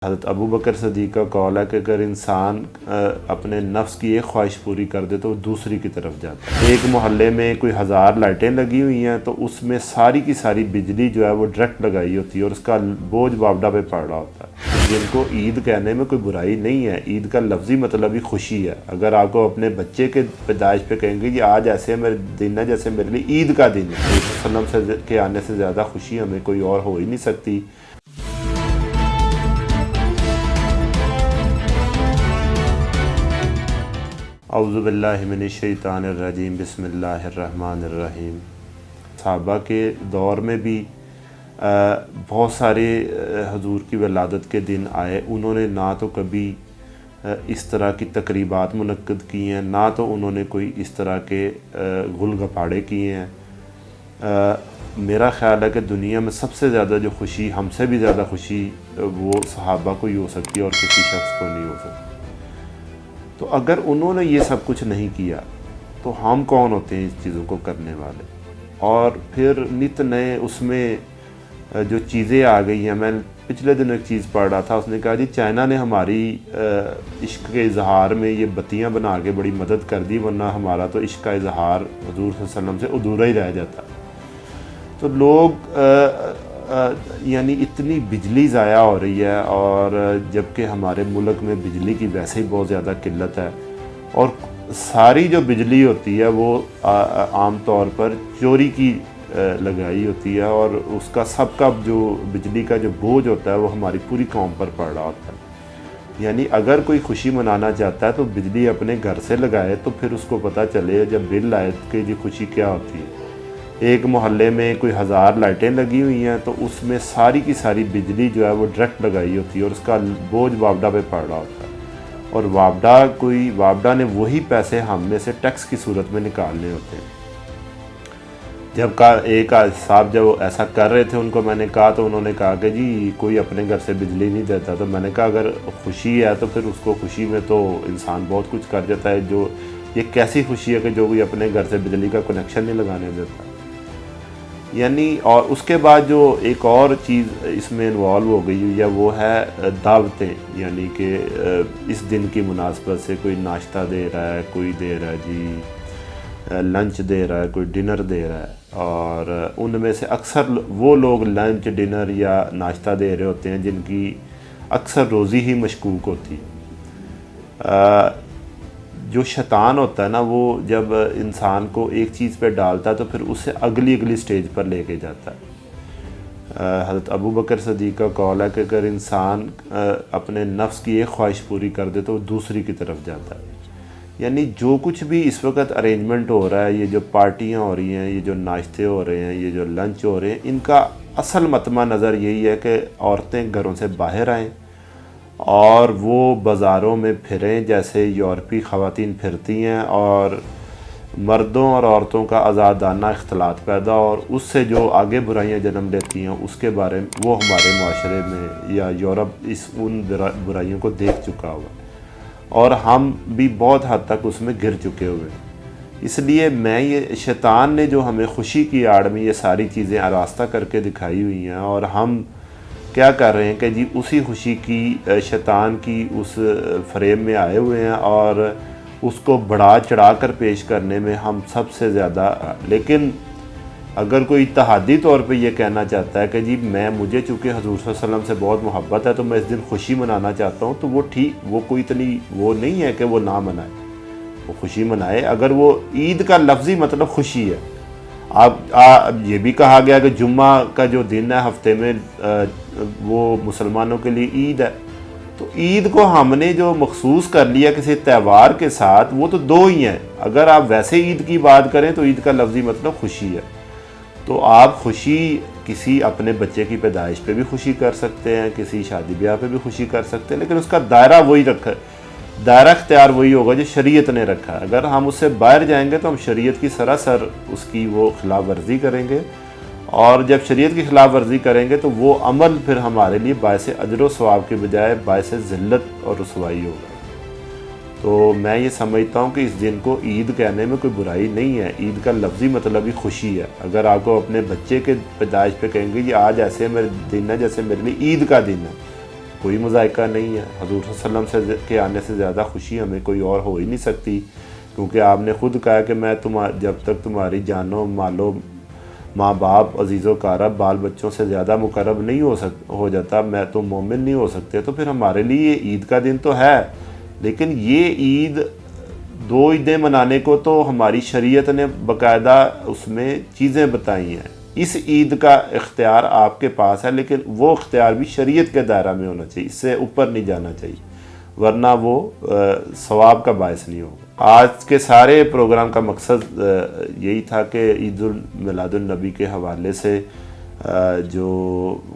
حضرت ابو بکر صدیق کا قول ہے کہ اگر انسان اپنے نفس کی ایک خواہش پوری کر دے تو وہ دوسری کی طرف جاتا ہے۔ ایک محلے میں کوئی 1000 لائٹیں لگی ہوئی ہیں تو اس میں ساری کی ساری بجلی جو ہے وہ ڈائریکٹ لگائی ہوتی ہے اور اس کا بوجھ باپڈا پہ پڑ رہا ہوتا ہے۔ جن کو عید کہنے میں کوئی برائی نہیں ہے، عید کا لفظی مطلب ہی خوشی ہے۔ اگر آپ کو اپنے بچے کے پیدائش پہ کہیں گے کہ آج ایسے میرے دن ہے جیسے میرے لیے عید کا دن ہے، وسلم سے کے آنے سے زیادہ خوشی ہمیں کوئی اور ہو ہی نہیں سکتی۔ اعوذ باللہ من الشیطان الرجیم، بسم اللہ الرحمن الرحیم۔ صحابہ کے دور میں بھی بہت سارے حضور کی ولادت کے دن آئے، انہوں نے نہ تو کبھی اس طرح کی تقریبات منعقد کی ہیں، نہ تو انہوں نے کوئی اس طرح کے گل گپاڑے کیے ہیں۔ میرا خیال ہے کہ دنیا میں سب سے زیادہ جو خوشی، ہم سے بھی زیادہ خوشی وہ صحابہ کو ہی ہو سکتی ہے اور کسی شخص کو نہیں ہو سکتی۔ تو اگر انہوں نے یہ سب کچھ نہیں کیا تو ہم کون ہوتے ہیں اس چیزوں کو کرنے والے؟ اور پھر نت نئے اس میں جو چیزیں آ گئی ہیں، میں پچھلے دن ایک چیز پڑھ رہا تھا، اس نے کہا جی چائنا نے ہماری عشق کے اظہار میں یہ بتیاں بنا کے بڑی مدد کر دی، ورنہ ہمارا تو عشق کا اظہار حضور صلی اللہ علیہ وسلم سے ادھورا ہی رہ جاتا۔ تو لوگ یعنی اتنی بجلی ضائع ہو رہی ہے، اور جبکہ ہمارے ملک میں بجلی کی ویسے ہی بہت زیادہ قلت ہے، اور ساری جو بجلی ہوتی ہے وہ عام طور پر چوری کی لگائی ہوتی ہے، اور اس کا سب کا جو بجلی کا جو بوجھ ہوتا ہے وہ ہماری پوری قوم پر پڑ رہا ہوتا ہے۔ یعنی اگر کوئی خوشی منانا چاہتا ہے تو بجلی اپنے گھر سے لگائے، تو پھر اس کو پتہ چلے جب بل آئے کہ یہ خوشی کیا ہوتی ہے۔ ایک محلے میں کوئی 1000 لائٹیں لگی ہوئی ہیں تو اس میں ساری کی ساری بجلی جو ہے وہ ڈائریکٹ لگائی ہوتی ہے اور اس کا بوجھ باپڈا پہ پڑ رہا ہوتا ہے، اور باپڈا نے وہی پیسے ہم میں سے ٹیکس کی صورت میں نکالنے ہوتے ہیں۔ ایک صاحب جب ایسا کر رہے تھے، ان کو میں نے کہا تو انہوں نے کہا کہ جی کوئی اپنے گھر سے بجلی نہیں دیتا۔ تو میں نے کہا اگر خوشی ہے تو پھر اس کو خوشی میں تو انسان بہت کچھ کر جاتا ہے، جو یہ کیسی خوشی ہے کہ جو کوئی اپنے گھر سے بجلی کا کنیکشن نہیں لگانے دیتا۔ یعنی اور اس کے بعد جو ایک اور چیز اس میں انوالو ہو گئی ہوئی ہے وہ ہے دعوتیں، یعنی کہ اس دن کی مناسبت سے کوئی ناشتہ دے رہا ہے، کوئی دے رہا ہے جی لنچ دے رہا ہے، کوئی ڈنر دے رہا ہے، اور ان میں سے اکثر وہ لوگ لنچ ڈنر یا ناشتہ دے رہے ہوتے ہیں جن کی اکثر روزی ہی مشکوک ہوتی ہے۔ جو شیطان ہوتا ہے نا، وہ جب انسان کو ایک چیز پہ ڈالتا ہے تو پھر اسے اگلی سٹیج پر لے کے جاتا ہے۔ حضرت ابو بکر صدیق کا قول ہے کہ اگر انسان اپنے نفس کی ایک خواہش پوری کر دے تو وہ دوسری کی طرف جاتا ہے۔ یعنی جو کچھ بھی اس وقت ارینجمنٹ ہو رہا ہے، یہ جو پارٹیاں ہو رہی ہیں، یہ جو ناشتے ہو رہے ہیں، یہ جو لنچ ہو رہے ہیں، ان کا اصل مطمع نظر یہی ہے کہ عورتیں گھروں سے باہر آئیں اور وہ بازاروں میں پھریں جیسے یورپی خواتین پھرتی ہیں، اور مردوں اور عورتوں کا آزادانہ اختلاط پیدا، اور اس سے جو آگے برائیاں جنم لیتی ہیں اس کے بارے میں وہ ہمارے معاشرے میں یا یورپ ان برائیوں کو دیکھ چکا ہوا ہے، اور ہم بھی بہت حد تک اس میں گر چکے ہوئے ہیں۔ اس لیے یہ شیطان نے جو ہمیں خوشی کی آڑ میں یہ ساری چیزیں آراستہ کر کے دکھائی ہوئی ہیں، اور ہم کیا کر رہے ہیں کہ جی اسی خوشی کی شیطان کی اس فریب میں آئے ہوئے ہیں، اور اس کو بڑھا چڑھا کر پیش کرنے میں ہم سب سے زیادہ۔ لیکن اگر کوئی اتحادی طور پہ یہ کہنا چاہتا ہے کہ جی مجھے چونکہ حضور صلی اللہ علیہ وسلم سے بہت محبت ہے تو میں اس دن خوشی منانا چاہتا ہوں، تو وہ ٹھیک، وہ کوئی اتنی وہ نہیں ہے کہ وہ نہ منائے، وہ خوشی منائے۔ اگر وہ عید کا لفظی مطلب خوشی ہے، اب یہ بھی کہا گیا کہ جمعہ کا جو دن ہے ہفتے میں وہ مسلمانوں کے لیے عید ہے، تو عید کو ہم نے جو مخصوص کر لیا کسی تہوار کے ساتھ، وہ تو دو ہی ہیں۔ اگر آپ ویسے عید کی بات کریں تو عید کا لفظی مطلب خوشی ہے، تو آپ خوشی کسی اپنے بچے کی پیدائش پہ بھی خوشی کر سکتے ہیں، کسی شادی بیاہ پہ بھی خوشی کر سکتے ہیں، لیکن اس کا دائرہ وہی رکھا ہے، دائرہ اختیار وہی ہوگا جو شریعت نے رکھا ہے۔ اگر ہم اس سے باہر جائیں گے تو ہم شریعت کی سراسر اس کی وہ خلاف ورزی کریں گے، اور جب شریعت کی خلاف ورزی کریں گے تو وہ عمل پھر ہمارے لیے باعث اجر و ثواب کے بجائے باعث ذلت اور رسوائی ہوگا۔ تو میں یہ سمجھتا ہوں کہ اس دن کو عید کہنے میں کوئی برائی نہیں ہے، عید کا لفظی مطلب ہی خوشی ہے۔ اگر آپ کو اپنے بچے کے پیدائش پہ کہیں گے یہ آج ایسے میرے دن ہے جیسے میرے لیے عید کا دن ہے، کوئی مذائقہ نہیں ہے۔ حضور صلی اللہ علیہ وسلم کے آنے سے زیادہ خوشی ہمیں کوئی اور ہو ہی نہیں سکتی، کیونکہ آپ نے خود کہا کہ میں جب تک تمہاری جانو مالو ماں باپ عزیز و اقارب بال بچوں سے زیادہ مقرب نہیں ہو جاتا، میں تو مومن نہیں ہو سکتے۔ تو پھر ہمارے لیے یہ عید کا دن تو ہے، لیکن یہ عید 2 عیدیں منانے کو تو ہماری شریعت نے باقاعدہ اس میں چیزیں بتائی ہیں۔ اس عید کا اختیار آپ کے پاس ہے، لیکن وہ اختیار بھی شریعت کے دائرہ میں ہونا چاہیے، اس سے اوپر نہیں جانا چاہیے، ورنہ وہ ثواب کا باعث نہیں ہوگا۔ آج کے سارے پروگرام کا مقصد یہی تھا کہ عید میلاد النبی کے حوالے سے جو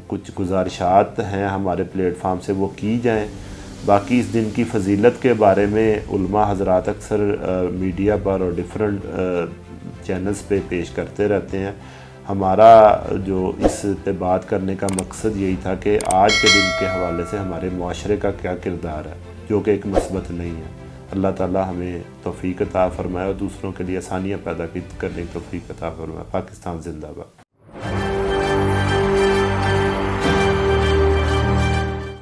کچھ گزارشات ہیں ہمارے پلیٹ فارم سے وہ کی جائیں۔ باقی اس دن کی فضیلت کے بارے میں علماء حضرات اکثر میڈیا پر اور ڈیفرنٹ چینلز پہ پیش کرتے رہتے ہیں۔ ہمارا جو اس پہ بات کرنے کا مقصد یہی تھا کہ آج کے دن کے حوالے سے ہمارے معاشرے کا کیا کردار ہے، جو کہ ایک مثبت نہیں ہے۔ اللہ تعالیٰ ہمیں توفیق عطا فرمائے اور دوسروں کے لیے آسانیاں پیدا کرنے کی توفیق عطا فرمائے۔ پاکستان زندہ باد۔